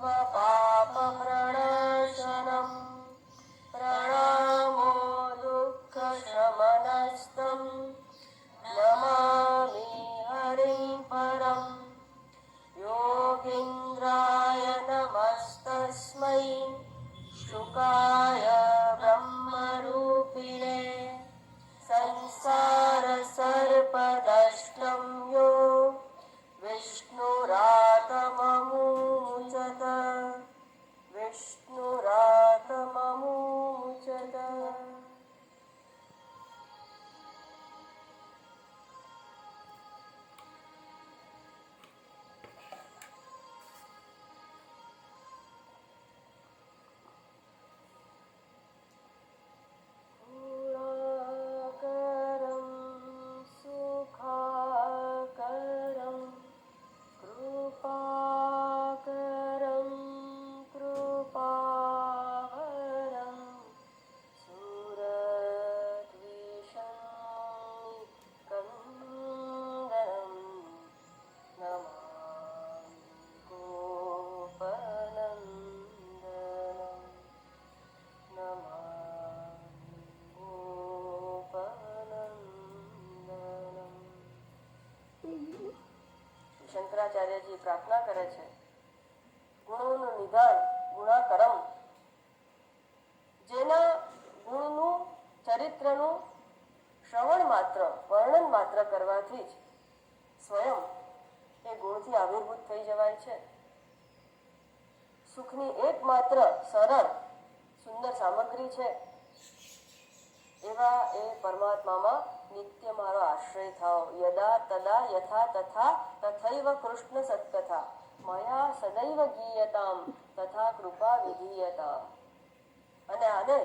स्वपापप्रणाशनं प्रणामो दुःखशमनस्तं नमामि हरिं परं योगीन्द्राय नमस्तस्मै शुकाय ब्रह्मरूपिणे संसारसर्पदष्टं यो विष्णुरातममुचत विष्णुरातममुचत। શંકરાચાર્યજી પ્રાર્થના કરે છે, ગુણોનું નિધાન ગુણાકરમ, જેના ગુણનું ચરિત્રનું શ્રવણ માત્ર વર્ણન માત્ર કરવાથી જ સ્વયં એ ગુણથી આવિર્ભૂત થઈ જવાય છે. સુખની એકમાત્ર સરળ સુંદર સામગ્રી છે એવા એ પરમાત્મામાં નિત્ય મારો આશ્રય થાઓ. યદા તદા યથા તથા તથૈવ કૃષ્ણ સત્કથા મયા સદૈવ ગીયતામ તથા કૃપા વિધીયતામ. અને આને જ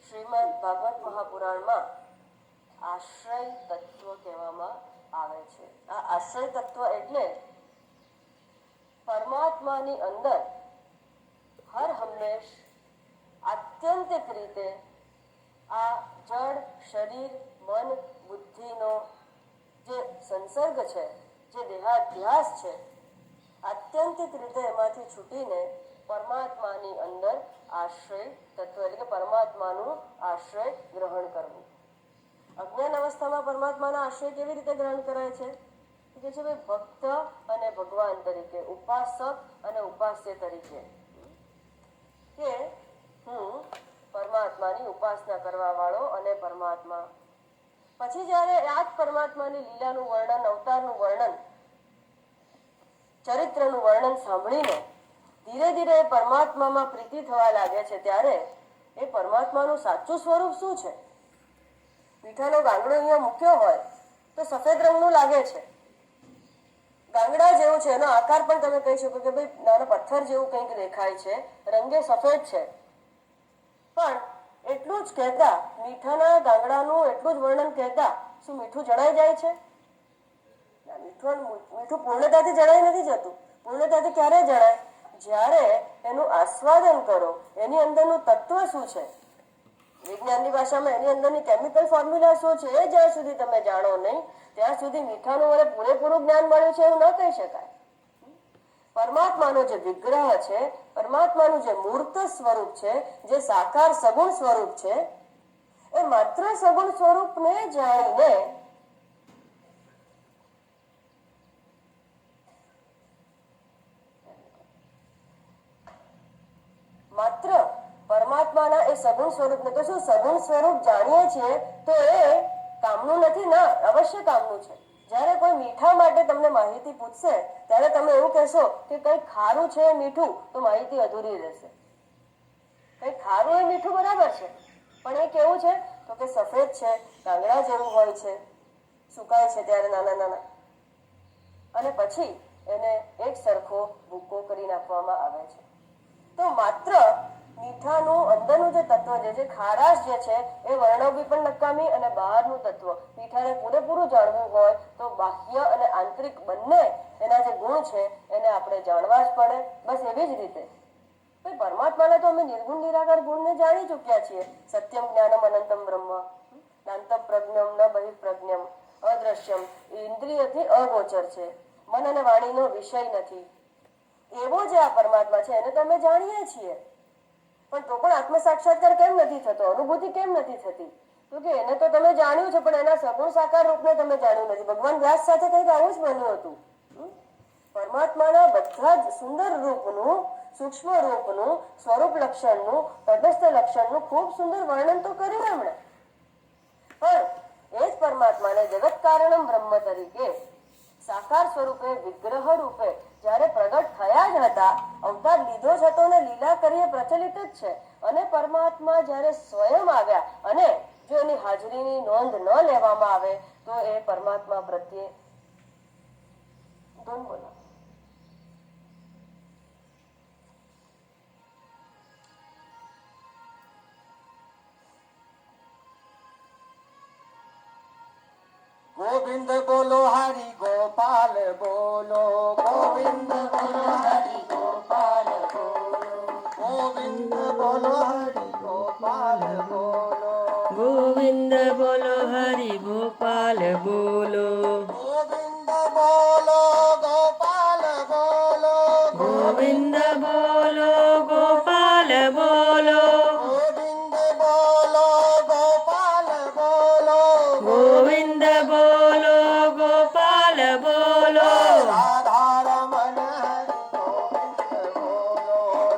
શ્રીમદ ભાગવત મહાપુરાણમાં આશ્રય તત્વ કહેવામાં આવે છે. આ આશ્રય તત્વ એટલે પરમાત્માની અંદર હર હંમેશ આત્યંતિક રીતે આ જડ શરીર મન બુદ્ધિનો જે સંસર્ગ છે, જે દેહાધ્યાસ છે, આત્યંતિક રીતે એમાંથી છૂટીને પરમાત્માની અંદર આશ્રય તત્વ એટલે કે પરમાત્માનું આશ્રય ગ્રહણ કરવું. અજ્ઞાન અવસ્થામાં પરમાત્માના આશ્રય કેવી રીતે ગ્રહણ કરાય છે? કે છે ભાઈ ભક્ત અને ભગવાન તરીકે, ઉપાસક અને ઉપાસ્ય તરીકે, કે હું પરમાત્માની ઉપાસના કરવા વાળો અને પરમાત્મા. પછી જયારે આ જ પરમાત્માની લીલાનું વર્ણન, અવતારનું વર્ણન, ચરિત્રનું વર્ણન સાંભળીને ધીરે ધીરે પરમાત્મામાં પ્રીતિ થવા લાગે છે, ત્યારે એ પરમાત્માનું સાચું સ્વરૂપ શું છે? મીઠાનો ગાંગડો અહીંયા મૂક્યો હોય તો સફેદ રંગનું લાગે છે, ગાંગડા જેવું છે, એનો આકાર પણ તમે કહી શકો કે ભાઈ નાના પથ્થર જેવું કંઈક દેખાય છે, રંગે સફેદ છે. પણ એટલું જ કહેતા, મીઠાના ગાંગડાનું એટલું જ વર્ણન કહેતા શું મીઠું જણાઈ જાય છે? મીઠું પૂર્ણતાથી જણાઈ નથી જતું. પૂર્ણતાથી ક્યારે જણાય? જ્યારે એનું આસ્વાદન કરો, એની અંદરનું તત્વ શું છે, વિજ્ઞાનની ભાષામાં એની અંદરની કેમિકલ ફોર્મ્યુલા શું છે, એ જ્યાં સુધી તમે જાણો નહીં ત્યાં સુધી મીઠાનું મને પૂરેપૂરું જ્ઞાન મળ્યું છે એવું ન કહી શકાય. પરમાત્માનો જે વિગ્રહ છે, પરમાત્માનું જે મૂર્ત સ્વરૂપ છે, જે સાકાર સગુણ સ્વરૂપ છે, એ માત્ર સગુણ સ્વરૂપને જાણીને માત્ર પરમાત્માના એ સગુણ સ્વરૂપને, તો શું સગુણ સ્વરૂપ જાણીએ છીએ તો એ કામનું નથી? ના, અવશ્ય કામનું છે. જ્યારે કોઈ મીઠા માટે તમને માહિતી પૂછશે ત્યારે તમે એવું કહેશો કે કંઈક ખારું છે મીઠું, તો માહિતી અધૂરી રહેશે. કંઈક ખારું એ મીઠું બરાબર છે, પણ એ કેવું છે? તો કે સફેદ છે, ગાંગડા જેવું હોય છે, સુકાય છે ત્યારે નાના નાના, અને પછી એને એક સરખો ભૂકો કરી નાખવામાં આવે છે. તો માત્ર મીઠાનું અંદરનું જે તત્વ જે ખારાશ જે છે એ વર્ણવવી પણ નકામી, અને બહારનું તત્વ મીઠાને પૂરેપૂરું જાણવું હોય તો બાહ્ય અને આંતરિક બંને એના જે ગુણ છે એને આપણે જાણવા જ પડે. બસ એવી જ રીતે પરમાત્માને તો અમે નિર્ગુણ નિરાકાર ગુણને જાણી ચૂક્યા છીએ. સત્યમ જ્ઞાનમ અનંતમ બ્રહ્મ નાંત પ્રજ્ઞમ ન બહિપ્રજ્ઞમ અદ્રશ્યમ, ઇન્દ્રિયથી અગોચર છે, મન અને વાણીનો વિષય નથી. એવો જે આ પરમાત્મા છે એને તો અમે જાણીએ છીએ, પણ તો પણ આત્મ સાક્ષાત્કાર કેમ નથી થતો, અનુભૂતિ કેમ નથી થતી? તો કે એને તો તમે જાણ્યું છે પણ એના સગુણ સાકાર રૂપને તમે જાણ્યું નથી. ભગવાન વ્યાસ સાથે કંઈક આવું જ બન્યું હતું. પરમાત્માના બધા જ સુંદર રૂપનું, સૂક્ષ્મ રૂપનું, સ્વરૂપ લક્ષણનું, તટસ્થ લક્ષણનું ખૂબ સુંદર વર્ણન તો કર્યું એમણે. પણ એ જ પરમાત્માને જગત કારણમ બ્રહ્મ તરીકે સાકાર સ્વરૂપે, વિગ્રહ રૂપે જ્યારે પ્રગટ થયા જ હતા, અવતાર લીધો જ હતો ને લીલા કરીએ પ્રચલિત જ છે. અને પરમાત્મા જ્યારે સ્વયં આવ્યા અને જો એની હાજરીની નોંધ ન લેવામાં આવે તો એ પરમાત્મા પ્રત્યે ધૂન બોલો. गोविंद बोलो हरि गोपाल बोलो, गोविंद बोलो हरि गोपाल बोलो, गोविंद बोलो हरि गोपाल बोलो, गोविंद बोलो हरि गोपाल बोलो, गोविंद बोलो गोपाल बोलो, गोविंद बोलो गोपाल बोलो, गोविंद बोलो गोपाल बोलो, गोविंद बोलो गोपाल बोलो,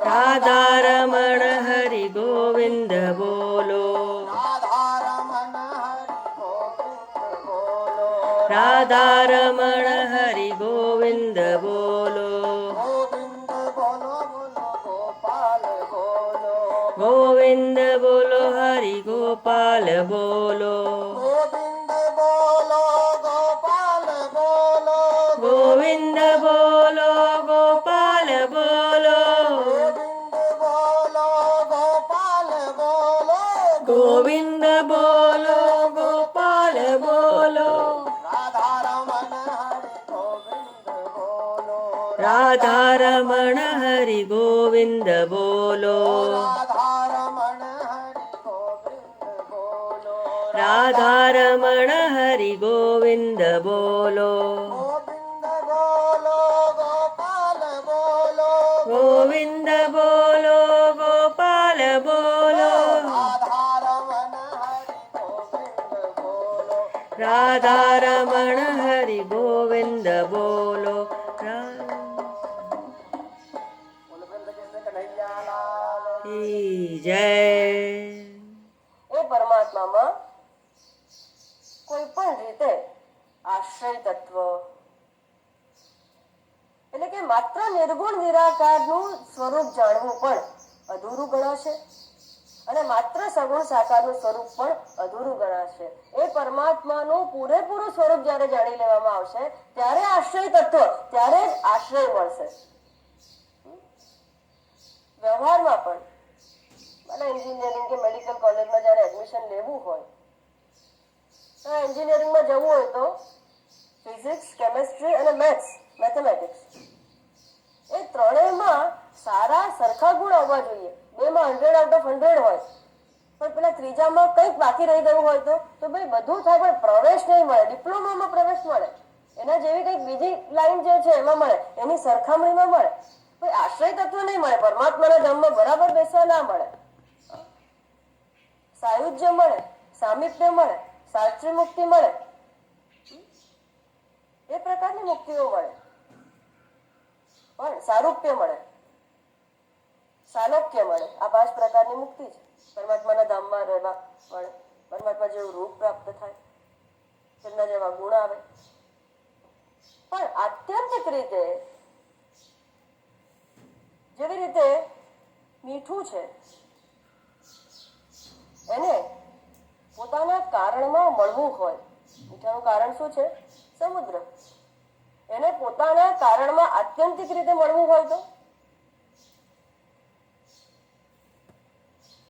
राधा रमण हरि गोविंद बोलो, राधा रमण हरि गोविंद बोलो, राधा रमण हरि राधा रमण हरि गोविंद बोलो, गोविंद बोलो, गोविंद बोलो बोलो गोपाल बोलो, गोविंद बोलो हरि गोपाल बोलो, गोविंद बोलो गोपाल बोलो, गोविंद बोलो गोपाल बोलो, गोविंद बोलो गोपाल बोलो, राधा रमण हरि गोविंद बोलो, राधा रमण हरि गोविंद बोलो, राधा रमण हरि गोविंद बोलो, गोविंद बोलो गोपाल बोलो, गोविंद बोलो गोपाल बोलो, राधा रमण हरि गोविंद राधा रमण हरि बोलो, गोविंद बोलो, जय. એ પરમાત્મામાં કોઈ પણ રીતે આશ્રય તત્વ એટલે કે માત્ર નિર્ગુણ નિરાકારનું સ્વરૂપ જાણવું પણ અધૂરું ગણાશે અને માત્ર સગુણ સાકારનું સ્વરૂપ પણ અધૂરું ગણાશે. એ પરમાત્માનું પૂરેપૂરું સ્વરૂપ જ્યારે જાણી લેવામાં આવશે ત્યારે આશ્રય તત્વ, ત્યારે જ આશ્રય મળશે. વ્યવહારમાં પણ મને એન્જિનિયરિંગ કે મેડિકલ કોલેજમાં જ્યારે એડમિશન લેવું હોય તો એન્જિનિયરિંગમાં જવું હોય તો ફિઝિક્સ, કેમેસ્ટ્રી અને મેથેમેટિક્સ એ ત્રણેયમાં સારા સરખા ગુણ આવવા જોઈએ. બેમાં 100 આઉટ ઓફ 100 હોય પણ પેલા ત્રીજામાં કંઈક બાકી રહી ગયું હોય તો ભાઈ બધું થાય પણ પ્રવેશ નહીં મળે. ડિપ્લોમામાં પ્રવેશ મળે, એના જેવી કંઈક બીજી લાઈન જે છે એમાં મળે, એની સરખામણીમાં મળે. ભાઈ આશ્રય તત્વ નહીં મળે, પરમાત્માના ધામમાં બરાબર બેસવા ના મળે. સાયુજ્ય મળે, સામિપ્ય મળે, સાચી મુક્તિ મળે, એ પ્રકારની મુક્તિઓ મળે. પણ સારૂપ્ય મળે, સાલોક્ય મળે. આ 5 પ્રકારની મુક્તિ છે. પરમાત્માના ધામમાં રહેવા મળે, પરમાત્મા જેવું રૂપ પ્રાપ્ત થાય, તેમના જેવા ગુણ આવે. પણ આત્યંતિક રીતે જેવી રીતે મીઠું છે એને પોતાના કારણમાં મળવું હોય, મીઠાનું કારણ શું છે? સમુદ્ર. એને પોતાના કારણમાં આત્યંતિક રીતે મળવું હોય તો